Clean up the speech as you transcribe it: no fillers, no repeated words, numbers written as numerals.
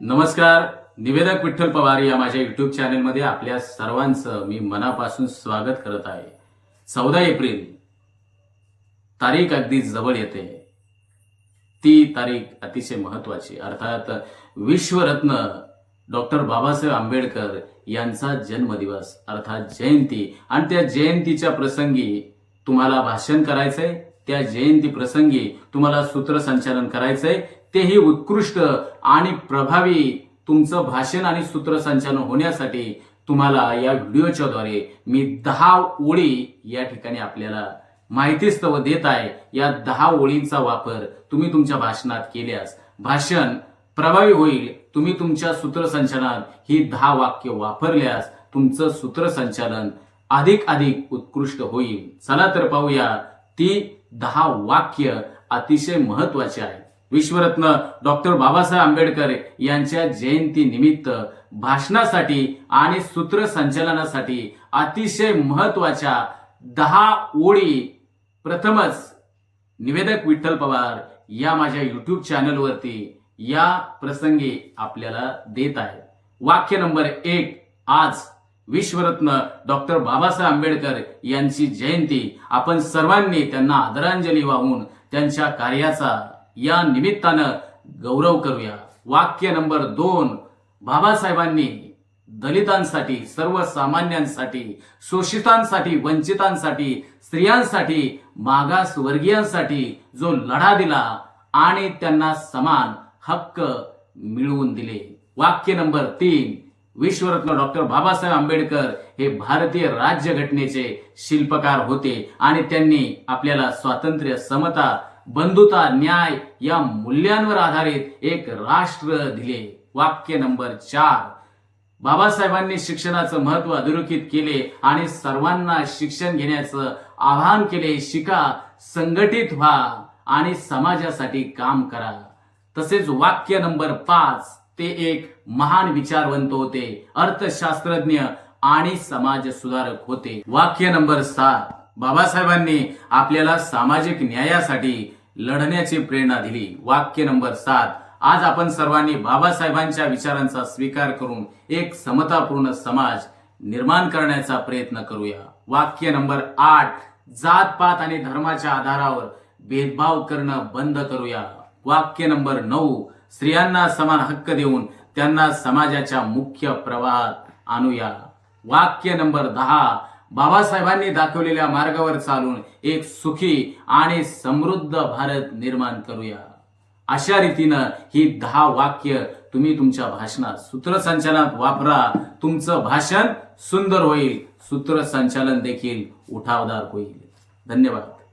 नमस्कार. निवेदक विठ्ठल पवार या माझ्या युट्यूब चॅनलमध्ये आपल्या सर्वांचं मी मनापासून स्वागत करत आहे. 14 एप्रिल तारीख अगदी जवळ येते. ती तारीख अतिशय महत्वाची, अर्थात विश्वरत्न डॉक्टर बाबासाहेब आंबेडकर यांचा जन्मदिवस अर्थात जयंती. आणि त्या जयंतीच्या प्रसंगी तुम्हाला भाषण करायचंय, त्या जयंती प्रसंगी तुम्हाला सूत्रसंचालन करायचंय. तेही उत्कृष्ट आणि प्रभावी तुमचं भाषण आणि सूत्रसंचालन होण्यासाठी तुम्हाला या व्हिडिओच्या द्वारे मी 10 ओळी या ठिकाणी आपल्याला माहितीस्तव देत आहे. या 10 ओळींचा वापर तुम्ही तुमच्या भाषणात केल्यास भाषण प्रभावी होईल. तुम्ही तुमच्या सूत्रसंचालनात ही 10 वाक्य वापरल्यास तुमचं सूत्रसंचालन अधिक उत्कृष्ट होईल. चला तर पाहूया ती 10 वाक्य अतिशय महत्वाची आहेत. विश्वरत्न डॉक्टर बाबासाहेब आंबेडकर यांच्या जयंती निमित्त भाषणासाठी आणि सूत्रसंचालनासाठी अतिशय महत्वाच्या 10 ओळी प्रथमच निवेदक विठ्ठल पवार या माझ्या युट्यूब चॅनलवरती या प्रसंगी आपल्याला देत आहे. वाक्य नंबर 1. आज विश्वरत्न डॉक्टर बाबासाहेब आंबेडकर यांची जयंती. आपण सर्वांनी त्यांना आदरांजली वाहून त्यांच्या कार्याचा या निमित्तानं गौरव करूया. वाक्य नंबर 2. बाबासाहेबांनी दलितांसाठी, सर्वसामान्यांसाठी, शोषितांसाठी, वंचितांसाठी, स्त्रियांसाठी, मागासवर्गीयांसाठी जो लढा दिला आणि त्यांना समान हक्क मिळवून दिले. वाक्य नंबर 3. विश्वरत्न डॉक्टर बाबासाहेब आंबेडकर हे भारतीय राज्यघटनेचे शिल्पकार होते आणि त्यांनी आपल्याला स्वातंत्र्य, समता, बंधुता, न्याय या मूल्यांवर आधारित एक राष्ट्र दिले. वाक्य नंबर 4. बाबासाहेबांनी शिक्षणाचं महत्व अधोरेखित केले आणि सर्वांना शिक्षण घेण्याचं आवाहन केले. शिका, संघटित व्हा आणि समाजासाठी काम करा. तसेच वाक्य नंबर 5. ते एक महान विचारवंत होते, अर्थशास्त्रज्ञ आणि समाज सुधारक होते. वाक्य नंबर 7. बाबासाहेबांनी आपल्याला सामाजिक न्यायासाठी लढण्याची प्रेरणा दिली. वाक्य नंबर 7. आज आपण सर्वांनी बाबासाहेबांच्या विचारांचा स्वीकार करून एक समतापूर्ण समाज निर्माण करण्याचा प्रयत्न करूया. वाक्य नंबर 8. जात-पात आणि धर्माच्या आधारावर भेदभाव करणं बंद करूया. वाक्य नंबर 9. स्त्रियांना समान हक्क देऊन त्यांना समाजाच्या मुख्य प्रवाहात आणूया. वाक्य नंबर 10. बाबासाहेबांनी दाखवलेल्या मार्गावर चालून एक सुखी आणि समृद्ध भारत निर्माण करूया. अशा रीतीनं ही 10 वाक्य तुम्ही तुमच्या भाषणात, सूत्रसंचालनात वापरा. तुमचं भाषण सुंदर होईल, सूत्रसंचालन देखील उठावदार होईल. धन्यवाद.